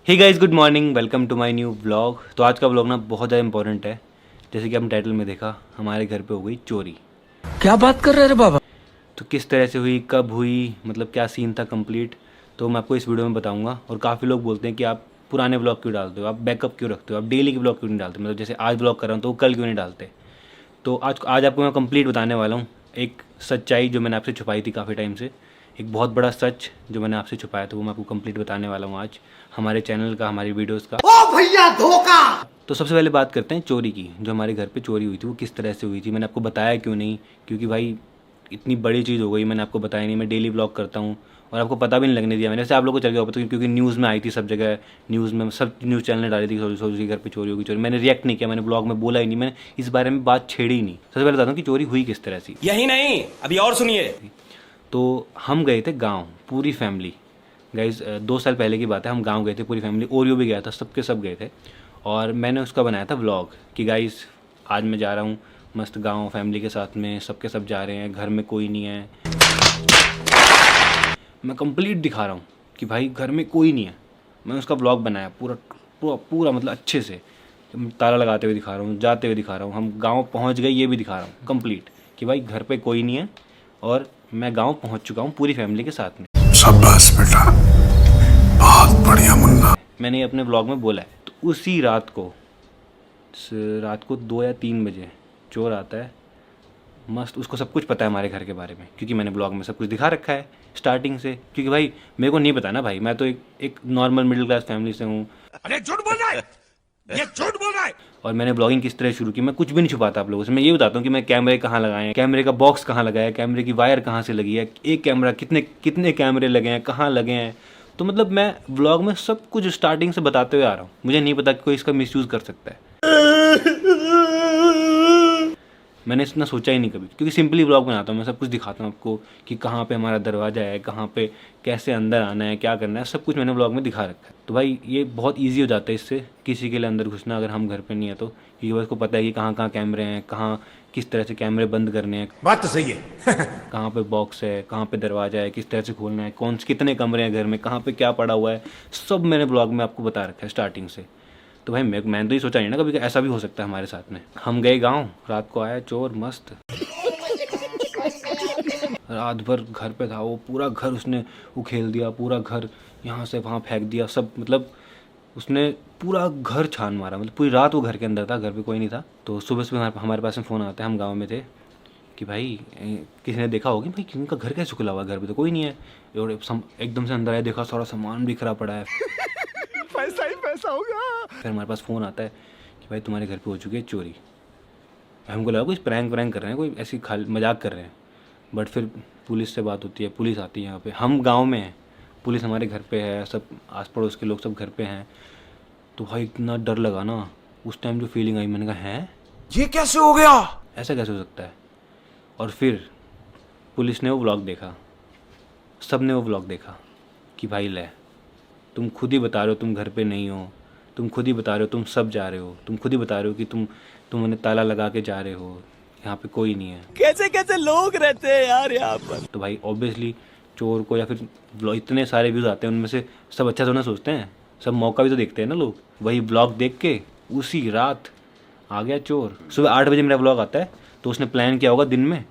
Hey guys, good morning, welcome to my new vlog. तो आज का व्लॉग ना बहुत ज़्यादा इंपॉर्टेंट है। जैसे कि आपने टाइटल में देखा, हमारे घर पे हो गई चोरी। क्या बात कर रहे रे बाबा। तो किस तरह से हुई, कब हुई, मतलब क्या सीन था कंप्लीट, तो मैं आपको इस वीडियो में बताऊंगा। और काफ़ी लोग बोलते हैं कि आप पुराने व्लॉग क्यों डालते हो, आप बैकअप क्यों रखते हो, आप डेली के व्लॉग क्यों नहीं डालते, मतलब जैसे आज व्लॉग कर रहा हूँ तो वो कल क्यों नहीं डालते। तो आज आपको मैं कंप्लीट बताने वाला हूँ एक सच्चाई जो मैंने आपसे छुपाई थी काफ़ी टाइम से। एक बहुत बड़ा सच जो मैंने आपसे छुपाया था वो मैं आपको कंप्लीट बताने वाला हूँ आज, हमारे चैनल का, हमारी वीडियोस का। ओ भैया धोखा। तो सबसे पहले बात करते हैं चोरी की। जो हमारे घर पे चोरी हुई थी वो किस तरह से हुई थी, मैंने आपको बताया क्यों नहीं, क्योंकि भाई इतनी बड़ी चीज़ हो गई, मैंने आपको बताया नहीं। मैं डेली व्लॉग करता हूँ और आपको पता भी नहीं लगने दिया मैंने। वैसे आप लोगों को चल गया पता, क्योंकि न्यूज़ में आई थी सब जगह, न्यूज़ में सब न्यूज़ चैनल ने डाली थी सोची घर पे चोरी होगी चोरी। मैंने रिएक्ट नहीं किया, मैंने ब्लॉग में बोला ही नहीं, मैंने इस बारे में बात छेड़ी ही नहीं। सबसे पहले बताता हूँ कि चोरी हुई किस तरह से। यही नहीं, अभी और सुनिए। तो हम गए थे गाँव, पूरी फैमिली। गाइज 2 साल पहले की बात है, हम गाँव गए थे पूरी फैमिली। ओरियो भी गया था, सबके सब गए थे। और मैंने उसका बनाया था व्लॉग कि गाइज आज मैं जा रहा हूँ मस्त गांव फैमिली के साथ में, सबके सब जा रहे हैं, घर में कोई नहीं है। मैं कंप्लीट दिखा रहा हूँ कि भाई घर में कोई नहीं है। मैं उसका व्लॉग बनाया पूरा पूरा पूरा, मतलब अच्छे से ताला लगाते हुए दिखा रहा हूँ, जाते हुए दिखा रहा हूँ, हम गांव पहुँच गए ये भी दिखा रहा हूँ कंप्लीट कि भाई घर पे कोई नहीं है और मैं गाँव पहुँच चुका हूँ पूरी फैमिली के साथ में। शाबाश बेटा, बहुत बढ़िया मुन्ना। मैंने ये अपने व्लॉग में बोला है। तो उसी रात को 2 या 3 बजे चोर आता है मस्त। उसको सब कुछ पता है हमारे घर के बारे में, क्योंकि मैंने ब्लॉग में सब कुछ दिखा रखा है स्टार्टिंग से। क्योंकि भाई मेरे को नहीं पता ना भाई, मैं तो एक नॉर्मल मिडिल क्लास फैमिली से हूँ। अरे झूठ बोल रहा है, ये झूठ बोल रहा है। और मैंने ब्लॉगिंग किस तरह शुरू की, मैं कुछ भी नहीं छुपाता आप लोगों से। मैं ये बताता हूँ कि मैं कैमरे कहाँ लगाए हैं, कैमरे का बॉक्स कहाँ लगाया है, कैमरे की वायर कहाँ से लगी है, एक कैमरा कितने कितने कैमरे लगे हैं, कहाँ लगे हैं। तो मतलब मैं व्लॉग में सब कुछ स्टार्टिंग से बताते हुए आ रहा हूँ। मुझे नहीं पता कि कोई इसका मिसयूज़ कर सकता है। मैंने इतना सोचा ही नहीं कभी, क्योंकि सिंपली व्लॉग बनाता हूँ मैं, सब कुछ दिखाता हूँ आपको कि कहाँ पे हमारा दरवाज़ा है, कहाँ पे कैसे अंदर आना है, क्या करना है, सब कुछ मैंने व्लॉग में दिखा रखा है। तो भाई ये बहुत इजी हो जाता है इससे किसी के लिए अंदर घुसना, अगर हम घर पे नहीं है तो, क्योंकि भाई उसको पता है कि कहाँ कहाँ कैमरे हैं, कहाँ किस तरह से कैमरे बंद करने हैं, बात तो सही है। कहाँ पे बॉक्स है, कहाँ पे दरवाज़ा है, किस तरह से खोलना है, कौन से कितने कमरे हैं घर में, कहाँ पे क्या पड़ा हुआ है, सब मैंने ब्लॉग में आपको बता रखा है स्टार्टिंग से। तो भाई मैंने तो ये सोचा नहीं ना कभी कि ऐसा भी हो सकता है हमारे साथ में। हम गए गांव, रात को आया चोर मस्त, रात भर घर पे था वो। पूरा घर उसने उखेल दिया, पूरा घर यहाँ से वहाँ फेंक दिया सब, मतलब उसने पूरा घर छान मारा। मतलब पूरी रात वो घर के अंदर था, घर पे कोई नहीं था। तो सुबह सुबह हमारे पास में फ़ोन आता है, हम गाँव में थे, कि भाई किसी ने देखा होगी भाई किसी का घर कैसे खुला हुआ है, घर पे तो कोई नहीं है। और एकदम से अंदर आया, देखा सारा सामान बिखरा पड़ा है। पैसा ही पैसा होगा। फिर हमारे पास फ़ोन आता है कि भाई तुम्हारे घर पे हो चुकी है चोरी। हमको लगा कुछ प्रैंक कर रहे हैं, कोई ऐसी खाली मजाक कर रहे हैं। बट फिर पुलिस से बात होती है, पुलिस आती है यहाँ पे, हम गांव में हैं, पुलिस हमारे घर पे है, सब आस पड़ोस के लोग सब घर पे हैं। तो भाई इतना डर लगा ना उस टाइम, जो फीलिंग आई, मैंने कहा हैं ये कैसे हो गया। ऐसा कैसे हो सकता है। और फिर पुलिस ने वो व्लॉग देखा, सब ने वो व्लॉग देखा कि भाई ले, तुम खुद ही बता रहे हो तुम घर पे नहीं हो, तुम खुद ही बता रहे हो तुम सब जा रहे हो, तुम खुद ही बता रहे हो कि तुम उन्हें ताला लगा के जा रहे हो, यहाँ पे कोई नहीं है। कैसे कैसे लोग रहते हैं यार यहाँ पर। तो भाई ऑब्वियसली चोर को, या फिर इतने सारे व्यूज़ आते हैं उनमें से सब अच्छा तो ना सोचते हैं, सब मौका भी तो देखते हैं ना लोग। वही ब्लॉग देख के उसी रात आ गया चोर। सुबह 8 बजे मेरा ब्लॉग आता है, तो उसने प्लान किया होगा दिन में,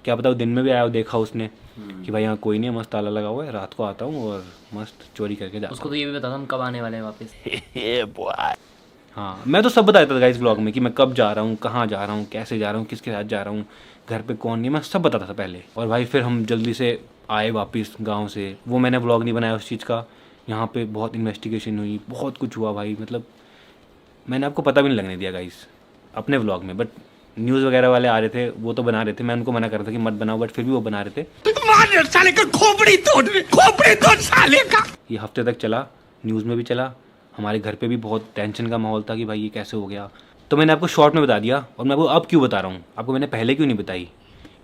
क्या पता वो दिन में भी आया, देखा उसने कि भाई यहाँ कोई नहीं है, मस्त ताला लगा हुआ है, रात को आता हूँ और मस्त चोरी करके जाता हूँ। उसको तो ये भी बता हम कब आने वाले हैं वापस। हाँ, मैं तो सब बताता था गाइस ब्लॉग में कि मैं कब जा रहा हूँ, कहाँ जा रहा हूँ, कैसे जा रहा हूँ, किसके साथ जा रहा हूँ, घर पे कौन नहीं, मैं सब बताता था पहले। और भाई फिर हम जल्दी से आए वापस गांव से। वो मैंने ब्लॉग नहीं बनाया उस चीज़ का, यहाँ पे बहुत इन्वेस्टिगेशन हुई, बहुत कुछ हुआ भाई, मतलब मैंने आपको पता भी नहीं लगने दिया गाइस अपने व्लॉग में। बट न्यूज़ वगैरह वाले आ रहे थे, वो तो बना रहे थे, मैं उनको मना कर रहा था कि मत बनाओ, बट फिर भी वो बना रहे थे। साले का खोपड़ी तोड़ साले का। ये हफ्ते तक चला, न्यूज़ में भी चला, हमारे घर पे भी बहुत टेंशन का माहौल था कि भाई ये कैसे हो गया। तो मैंने आपको शॉर्ट में बता दिया, और मैं आपको अब क्यों बता रहा हूँ, आपको मैंने पहले क्यों नहीं बताई,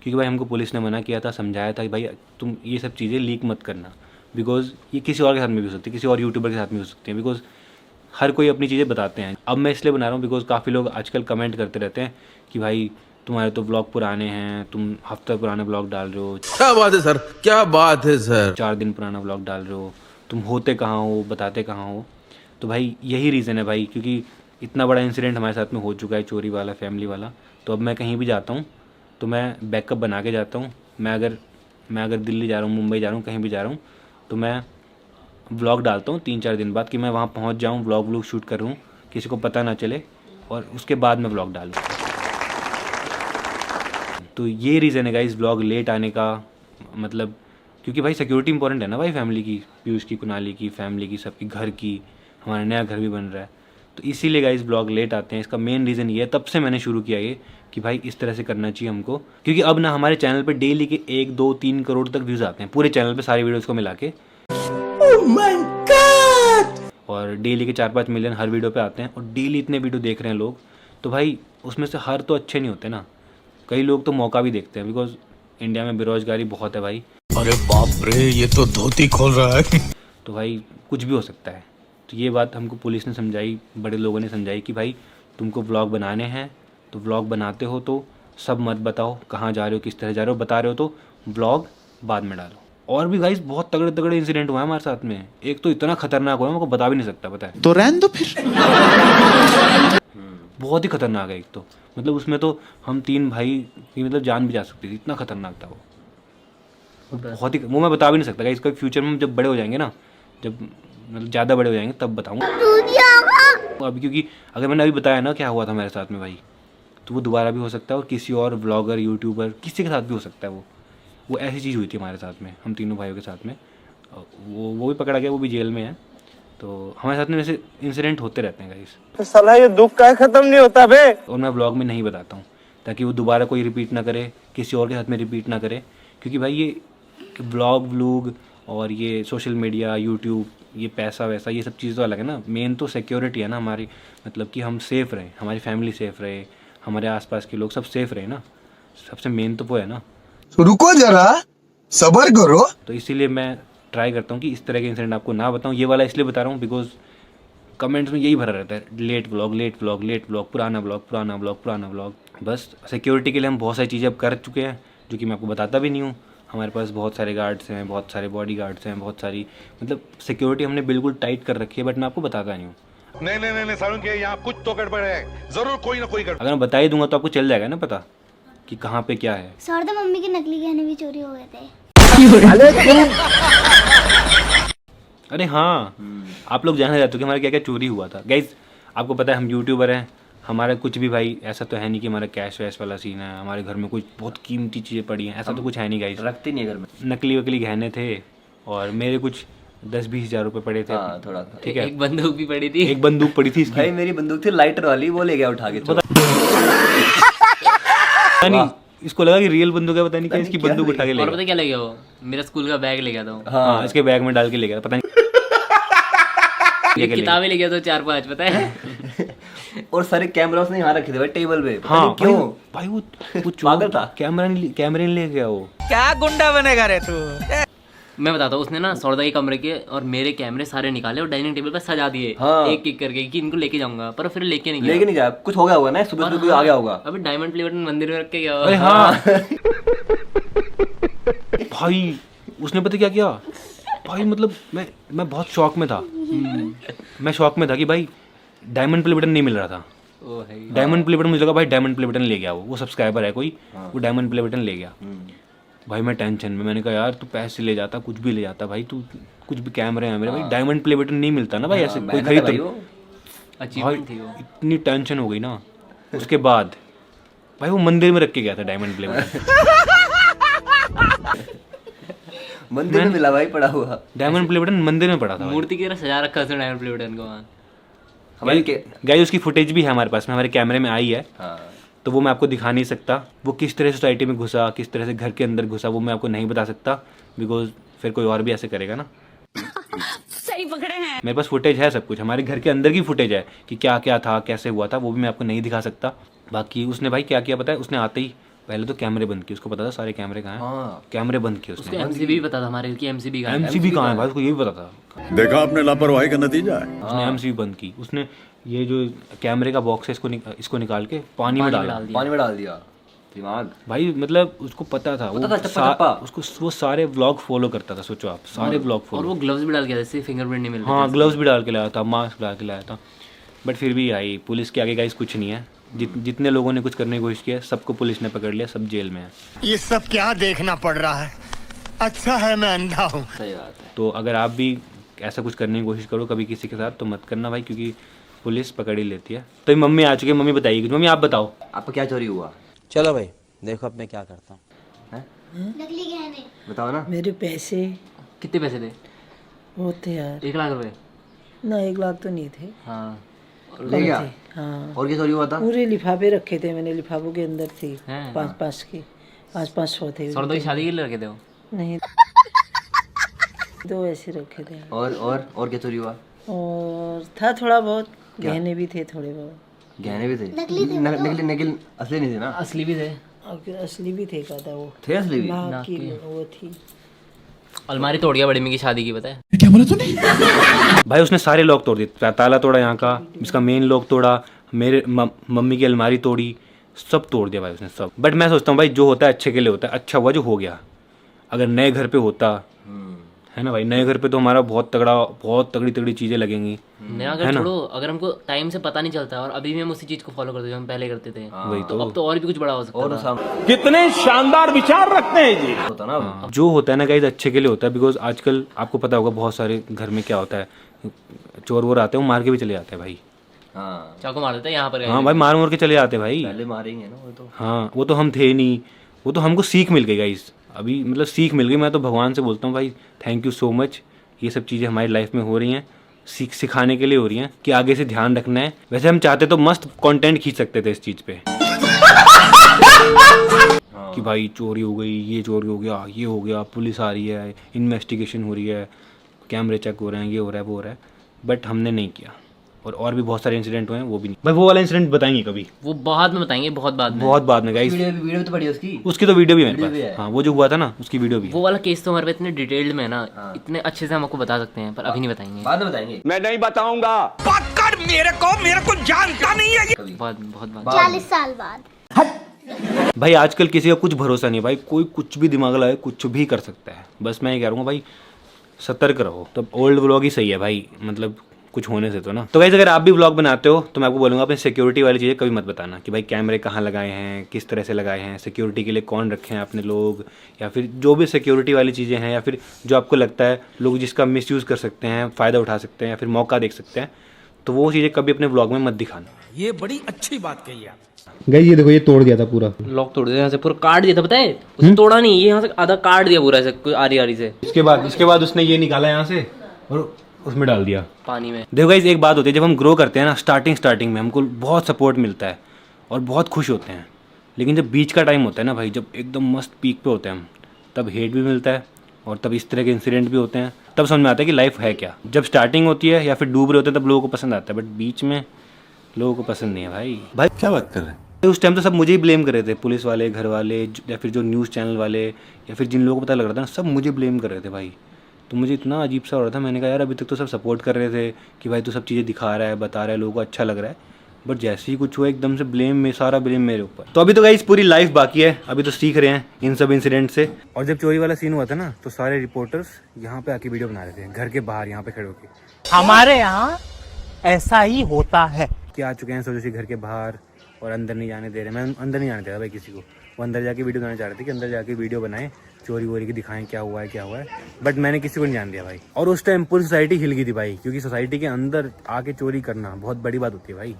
क्योंकि भाई हमको पुलिस ने मना किया था, समझाया था कि भाई तुम ये सब चीज़ें लीक मत करना, बिकॉज ये किसी और के साथ में भी हो सकती है, किसी और यूट्यूबर के साथ में हो सकती है, बिकॉज हर कोई अपनी चीज़ें बताते हैं। अब मैं इसलिए बना रहा हूँ बिकॉज काफ़ी लोग आजकल कमेंट करते रहते हैं कि भाई तुम्हारे तो ब्लॉग पुराने हैं, तुम हफ्ते पुराने ब्लॉग डाल रहे हो, क्या बात है सर, क्या बात है सर, 4 दिन पुराना ब्लॉग डाल रहे हो, तुम होते कहाँ हो, बताते कहाँ हो। तो भाई यही रीज़न है भाई, क्योंकि इतना बड़ा इंसिडेंट हमारे साथ में हो चुका है, चोरी वाला, फैमिली वाला। तो अब मैं कहीं भी जाता हूँ तो मैं बैकअप बना के जाता हूँ। मैं अगर दिल्ली जा रहा हूँ, मुंबई जा रहा हूँ, कहीं भी जा रहा हूँ तो मैं व्लॉग डालता हूँ 3-4 दिन बाद, कि मैं वहाँ पहुँच जाऊँ, व्लॉग शूट कर रहा हूँ, किसी को पता ना चले, और उसके बाद मैं व्लॉग डालूँ। तो ये रीज़न है गाइस व्लॉग लेट आने का, मतलब क्योंकि भाई सिक्योरिटी इंपॉर्टेंट है ना भाई, फैमिली की, पीयूष की, कुनाली की, फैमिली की, सबकी, घर की, हमारा नया घर भी बन रहा है। तो इसीलिए गाइस ब्लॉग लेट आते हैं। इसका मेन रीज़न ये है, तब से मैंने शुरू किया ये कि भाई इस तरह से करना चाहिए हमको, क्योंकि अब ना हमारे चैनल पे डेली के 1-2-3 करोड़ तक व्यूज़ आते हैं पूरे चैनल पे, सारी वीडियोस को मिला के। और डेली के 4-5 मिलियन हर वीडियो पे आते हैं, और डेली इतने वीडियो देख रहे हैं लोग। तो भाई उसमें से हर तो अच्छे नहीं होते ना, कई लोग तो मौका भी देखते हैं, बिकॉज इंडिया में बेरोजगारी बहुत है भाई। अरे बाप रे, ये तो धोती खोल रहा है। तो भाई कुछ भी हो सकता है। तो ये बात हमको पुलिस ने समझाई, बड़े लोगों ने समझाई कि भाई तुमको व्लॉग बनाने हैं तो व्लॉग बनाते हो तो सब मत बताओ, कहाँ जा रहे हो, किस तरह जा रहे हो, बता रहे हो तो व्लॉग बाद में डालो। और भी गाइस बहुत तगड़े तगड़े इंसिडेंट हुए हैं हमारे साथ में। एक तो इतना खतरनाक हुआ है, मैं को बता भी नहीं सकता, पता है। तो रहने दो फिर। बहुत ही खतरनाक है एक तो, मतलब उसमें तो हम 3 भाई की मतलब जान भी जा सकती थी, इतना खतरनाक था वो। बहुत ही, वो मैं बता भी नहीं सकता गाइस, इसका फ्यूचर में जब बड़े हो जाएंगे ना, जब मतलब ज़्यादा बड़े हो जाएंगे तब बताऊँगा अभी, क्योंकि अगर मैंने अभी बताया ना क्या हुआ था मेरे साथ में भाई, तो वो दोबारा भी हो सकता है, और किसी और व्लॉगर, यूट्यूबर, किसी के साथ भी हो सकता है। वो ऐसी चीज़ हुई थी हमारे साथ में, हम तीनों भाइयों के साथ में। वो भी पकड़ा गया, वो भी जेल में है। तो हमारे साथ में ऐसे इंसिडेंट होते रहते हैं गाइस। तो साला ये दुख का खत्म नहीं होता बे। और मैं व्लॉग में नहीं बताता हूँ ताकि वो दोबारा कोई रिपीट ना करे, किसी और के साथ में रिपीट ना करे, क्योंकि भाई ये व्लॉग और ये सोशल मीडिया, यूट्यूब, ये पैसा वैसा, ये सब चीज़ तो अलग है ना। मेन तो सिक्योरिटी है ना हमारी, मतलब कि हम सेफ़ रहें, हमारी फैमिली सेफ़ रहे, हमारे आसपास के लोग सब सेफ़ रहे ना, सबसे मेन तो वो है ना। रुको जरा, सबर करो। तो इसीलिए मैं ट्राई करता हूँ कि इस तरह के इंसिडेंट आपको ना बताऊँ। ये वाला इसलिए बता रहा हूँ बिकॉज कमेंट्स में यही भरा रहता है, लेट व्लॉग, पुराना व्लॉग। बस सिक्योरिटी के लिए हम बहुत सारी चीज़ें अब कर चुके हैं, जो कि मैं आपको बताता भी नहीं हूँ। हमारे पास बहुत सारे गार्ड्स हैं, बहुत सारे बॉडी गार्ड्स हैं, बहुत सारी मतलब सिक्योरिटी हमने बिल्कुल टाइट कर रखी है, बट मैं आपको बताता नहीं हूँ। नहीं सारुण के यहाँ कुछ तो गड़बड़ है, जरूर कोई ना कोई गड़बड़। अगर मैं बता ही दूंगा तो आपको चल जाएगा ना पता कि कहाँ पे क्या है। सर तो मम्मी के नकली गहने भी चोरी हो गए थे। अरे हाँ, आप लोग जानना चाहते हो कि हमारा क्या क्या चोरी हुआ था। गाइज आपको पता है हम यूट्यूबर हैं, हमारा कुछ भी भाई ऐसा तो है नहीं कि हमारा कैश वैश वाला सीन है, हमारे घर में कुछ बहुत कीमती चीज़ें पड़ी हैं, ऐसा तो कुछ है नहीं गाइज। रखते नहीं है घर में। नकली वकली गहने थे, और मेरे कुछ 10-20 हज़ार रुपये पड़े थे। हाँ, थोड़ा ठीक है। एक बंदूक भी पड़ी थी। एक बंदूक पड़ी थी इसकी। भाई मेरी बंदूक थी लाइटर वाली, वो ले गया उठा के। पता नहीं इसको लगा कि रियल बंदूक है, पता नहीं क्या इसकी बंदूक उठा के ले और गया। पता क्या ले गया वो? मेरा स्कूल का बैग ले गया था वो। हाँ, इसके बैग में डाल के ले गया, पता नहीं किताबें ले गया तो 4-5, पता है। और सारे कैमरा उसने यहाँ रखे थे भाई टेबल पे। हाँ क्यों भाई वो पागल था। कैमरे ले गया वो। क्या गुंडा बनेगा रे तू। मैं बताता हूँ, उसने ना सौदा के कमरे के और मेरे कैमरे सारे निकाले और डाइनिंग टेबल पर सजा दिए। हाँ। एक एक करके कि इनको लेके जाऊंगा, पर फिर लेके नहीं लेके नहीं गया, कुछ हो गया होगा ना, सुबह सुबह कोई आ गया होगा। अभी डायमंड प्लेट मंदिर में रख के गया। अरे हाँ भाई उसने पता क्या किया भाई, मतलब मैं बहुत शौक में था। मैं शौक में था कि भाई डायमंड प्ले बटन नहीं मिल रहा था। ओ भाई डायमंड प्ले बटन मुझे लगा भाई डायमंड प्ले बटन ले गया वो सब्सक्राइबर है कोई, वो डायमंड प्ले बटन ले गया। भाई मैं टेंशन में, मैंने कहा यार तू पैसे ले जाता, कुछ भी ले जाता भाई, तू कुछ भी कैमरे हैं मेरे भाई, डायमंड प्ले बटन नहीं मिलता ना भाई, ऐसे कोई खरीद भाई, अचीवमेंट थी वो। इतनी टेंशन हो गई ना। उसके बाद भाई वो मंदिर में रख के गया था डायमंड प्ले बटन। मंदिर में मिला भाई पड़ा हुआ डायमंड प्ले बटन मंदिर में पड़ा था भाई। मूर्ति की तरह सजा रखा उसने डायमंड प्ले बटन को वहाँ। हमारी गाइस उसकी फुटेज भी है हमारे पास में, हमारे कैमरे में आई है। हाँ। तो वो मैं आपको दिखा नहीं सकता, वो किस तरह सोसाइटी में घुसा, किस तरह से घर के अंदर घुसा, वो मैं आपको नहीं बता सकता, बिकॉज फिर कोई और भी ऐसे करेगा ना। सही पकड़े हैं। मेरे पास फुटेज है सब कुछ, हमारे घर के अंदर की फुटेज है कि क्या क्या था, कैसे हुआ था, वो भी मैं आपको नहीं दिखा सकता। बाकी उसने भाई क्या किया पता है, उसने आते ही पहले तो कैमरे बंद किए, उसको पता था सारे कैमरे कहाँ हैं। हाँ। कैमरे बंद किए उसने। एमसीबी भी पता था हमारे की, एमसीबी का एमसीबी कहाँ है भाई, उसको ये भी पता था। देखा आपने लापरवाही का नतीजा है। उसने एमसीबी बंद की, उसने ये जो कैमरे का बॉक्स है इसको निकाल के पानी में डाला। पानी में डाल दिया। दिमाग भाई मतलब उसको पता था, पता था, चप्पा चप्पा। उसको वो सारे व्लॉग फॉलो करता था, सोचो आप, सारे व्लॉग और फॉलो। वो ग्लव्स भी डाल के आया, जैसे फिंगरप्रिंट नहीं मिल रहे हाँ थे। ग्लव्स भी डाल के लाया था, मास्क डाल के लाया था, बट फिर भी आई पुलिस के आगे गाइस कुछ नहीं है। जितने लोगों ने कुछ करने की कोशिश की है सबको पुलिस ने पकड़ लिया, सब जेल में है। ये सब क्या देखना पड़ रहा है? अच्छा है मैं अंधा हूँ। सही बात है। तो अगर आप भी ऐसा कुछ करने की कोशिश करो कभी किसी के साथ तो मत करना भाई, क्योंकि पुलिस पकड़ ही लेती है। तो मम्मी आ चुकी है, मम्मी बताइए कुछ। मम्मी आप बताओ। आपका क्या चोरी हुआ? चलो भाई देखो अब मैं क्या करता हूँ। नकली गहने। बताओ ना। मेरे पैसे कितने पैसे थे? वो थे यार, 1 लाख रुपए। ना 1 लाख तो नहीं थे, हाँ। ले गया? हाँ और क्या चोरी हुआ था? पूरे लिफाफे रखे थे मैंने, लिफाफों के अंदर थी हैं? 5-5 के 500 थे। सौरदा की शादी के लिए रखे थे वो? नहीं 2 ऐसे रखे थे। और क्या चोरी हुआ? और था थोड़ा बहुत, गहने भी थे थोड़े बहुत। गहने भी थे? नकली असली नहीं थे ना? असली भी थे। और असली भी थे, कहता वो थे असली भी? नाक की वो थी। अलमारी तोड़ गया बड़ी मम्मी की शादी की, पता है? भाई उसने सारे लॉक तोड़ दिए, ताला तोड़ा यहाँ का, इसका मेन लॉक तोड़ा, मेरे मम्मी की अलमारी तोड़ी, सब तोड़ दिया भाई उसने सब। बट मैं सोचता हूँ भाई जो होता है अच्छे के लिए होता है, अच्छा हुआ जो हो गया। अगर नए घर पे होता है ना भाई, नए घर पे तो हमारा बहुत तगड़ी तगड़ी चीज़ें लगेंगी। नया घर छोड़ो, अगर हमको टाइम से पता नहीं चलता और अभी भी हम उसी चीज को फॉलो करते हैं जो हम पहले करते थे, वही तो अब तो और भी कुछ बड़ा हो सकता और था। कितने शानदार विचार रखते हैं जी। होता ना। जो होता है ना गाइस अच्छे के लिए होता है। बिकॉज आजकल आपको पता होगा बहुत सारे घर में क्या होता है, चोर वोर आते हैं वो मार के भी चले जाते हैं भाई। हाँ चाकू मार देते हैं यहाँ पर। हाँ भाई मार के चले जाते हैं भाई। पहले मारेंगे ना वो तो। हाँ वो तो हम थे नहीं, वो तो हमको सीख मिल गई गाइस। अभी मतलब सीख मिल गई। मैं तो भगवान से बोलता हूँ भाई थैंक यू सो मच, ये सब चीज़ें हमारी लाइफ में हो रही हैं, सिखाने के लिए हो रही हैं कि आगे से ध्यान रखना है। वैसे हम चाहते तो मस्त कंटेंट खींच सकते थे इस चीज़ पे कि भाई चोरी हो गई, ये चोरी हो गया, ये हो गया, पुलिस आ रही है, इन्वेस्टिगेशन हो रही है, कैमरे चेक हो रहे हैं, ये हो रहा है वो हो रहा है, बट हमने नहीं किया। और भी बहुत सारे इंसिडेंट हुए हैं, वो भी नहीं। भाई वो वाला इंसिडेंट बताएंगे कभी, वो बाद में बताएंगे, बहुत बाद में। बहुत बाद में गाइस। वीडियो तो पड़ी है उसकी। उसकी तो वीडियो भी है मेरे वीडियो भी पास। है। हाँ वो जो हुआ था ना उसकी वीडियो भी है। वो वाला केस तो हमारे पे इतने डिटेल्ड में है ना, इतने अच्छे से हम आपको बता सकते हैं, पर अभी नहीं बताएंगे। बाद में बताएंगे। मैं नहीं बताऊंगा। पकड़ मेरे को जानता नहीं है। बहुत बाद। 40 साल बाद। भाई आजकल किसी का कुछ भरोसा नहीं भाई, कोई कुछ भी दिमाग लगाए कुछ भी कर सकता है। बस मैं ये कह रहा हूँ भाई सतर्क रहो। तो ओल्ड व्लॉग ही सही है भाई, मतलब कुछ होने से तो ना। तो गाइस अगर आप भी व्लॉग बनाते हो तो मैं आपको बोलूँगा अपनी सिक्योरिटी वाली चीज़ें कभी मत बताना कि भाई कैमरे कहाँ लगाए हैं, किस तरह से लगाए हैं, सिक्योरिटी के लिए कौन रखे हैं अपने लोग, या फिर जो भी सिक्योरिटी वाली चीज़ें हैं, या फिर जो आपको लगता है लोग जिसका मिसयूज़ कर सकते हैं, फ़ायदा उठा सकते हैं या फिर मौका देख सकते हैं, तो वो चीज़ें कभी अपने व्लॉग में मत दिखाना। ये बड़ी अच्छी बात कही आप। गाइस ये देखो ये तोड़ दिया था पूरा, लॉक तोड़ दिया, यहाँ से पूरा काट दिया था, पता है? उसने तोड़ा नहीं, ये यहाँ से आधा काट दिया पूरा ऐसे आरी से। इसके बाद उसने ये निकाला यहाँ से और उसमें डाल दिया पानी में। देखो गाइस एक बात होती है, जब हम ग्रो करते हैं ना स्टार्टिंग में हमको बहुत सपोर्ट मिलता है और बहुत खुश होते हैं, लेकिन जब बीच का टाइम होता है ना भाई, जब एकदम मस्त पीक पे होते हैं हम, तब हेट भी मिलता है और तब इस तरह के इंसिडेंट भी होते हैं। तब समझ में आता है कि लाइफ है क्या। जब स्टार्टिंग होती है या फिर डूब रहे होते हैं तब लोगों को पसंद आता है, बट बीच में लोगों को पसंद नहीं है भाई। क्या बात कर रहे हैं? उस टाइम तो सब मुझे ही ब्लेम कर रहे थे, पुलिस वाले, घर वाले, या फिर जो न्यूज़ चैनल वाले, या फिर जिन लोगों को पता लग रहा था ना, सब मुझे ब्लेम कर रहे थे भाई। तो मुझे इतना अजीब सा हो रहा था, मैंने कहा यार अभी तक तो सब सपोर्ट कर रहे थे कि भाई तू सब चीज़ें दिखा रहा है, बता रहा है, लोगों को अच्छा लग रहा है, बट जैसे ही कुछ हुआ एकदम से ब्लेम में, सारा ब्लेम मेरे ऊपर। तो अभी तो गाइस पूरी लाइफ बाकी है, अभी तो सीख रहे हैं इन सब इंसिडेंट से। और जब चोरी वाला सीन हुआ था ना तो सारे रिपोर्टर्स यहाँ पे आके वीडियो बना रहे थे, घर के बाहर यहाँ पे खड़े होके। हमारे यहाँ ऐसा ही होता है। कि आ चुके हैं सोचो सी घर के बाहर और अंदर नहीं जाने दे रहे। मैं अंदर नहीं जाने दे रहा भाई किसी को, वो अंदर जाके वीडियो बनाना चाह रहे थे कि अंदर जाके वीडियो बनाएं, चोरी वोरी की दिखाएं क्या हुआ है, बट मैंने किसी को नहीं जान दिया भाई। और उस टाइम पूरी सोसाइटी हिल गई थी भाई, क्योंकि सोसाइटी के अंदर आके चोरी करना बहुत बड़ी बात होती है भाई।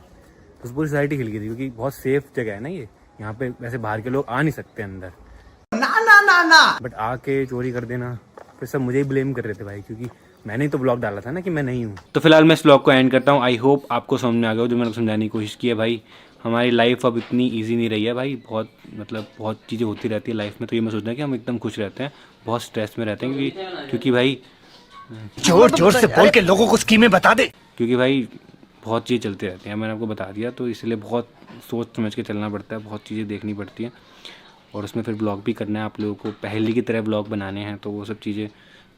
तो पूरी सोसाइटी हिल गई थी क्योंकि बहुत सेफ जगह है ना ये, यहाँ पे वैसे बाहर के लोग आ नहीं सकते अंदर, ना बट आके चोरी कर देना। फिर सब मुझे ही ब्लेम कर रहे थे भाई, क्योंकि मैंने ही तो ब्लॉग डाला था ना कि मैं नहीं हूँ। तो फिलहाल मैं इस ब्लॉग को एंड करता हूँ। आई होप आपको समझ में आ गया हो जो मैंने समझाने की कोशिश की है भाई। हमारी लाइफ अब इतनी इजी नहीं रही है भाई, बहुत चीज़ें होती रहती है लाइफ में। तो ये मैं सोचता हूँ कि हम एकदम खुश रहते हैं, बहुत स्ट्रेस में रहते हैं क्योंकि भाई जोर जोर से बोल के लोगों को स्कीमें बता दे। क्योंकि भाई बहुत चीज़ें चलती रहती हैं, मैंने आपको बता दिया। तो इसलिए बहुत सोच समझ के चलना पड़ता है, बहुत चीज़ें देखनी पड़ती हैं, और उसमें फिर ब्लॉग भी करना है आप लोगों को, पहले की तरह ब्लॉग बनाने हैं, तो वो सब चीज़ें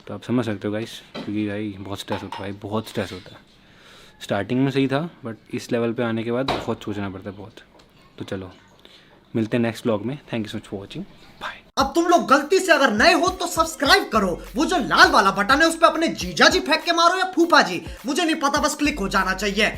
तो आप समझ सकते हो गाइस। क्योंकि भाई बहुत स्ट्रेस होता है भाई, बहुत स्ट्रेस होता है। स्टार्टिंग में सही था बट इस लेवल पे आने के बाद बहुत सोचना पड़ता है बहुत। तो चलो मिलते हैं नेक्स्ट ब्लॉग में। Thank you so much for watching, bye. अब तुम लोग गलती से अगर नए हो तो सब्सक्राइब करो, वो जो लाल वाला बटन है उस पर अपने जीजा जी फेंक के मारो या फूफा जी, मुझे नहीं पता, बस क्लिक हो जाना चाहिए।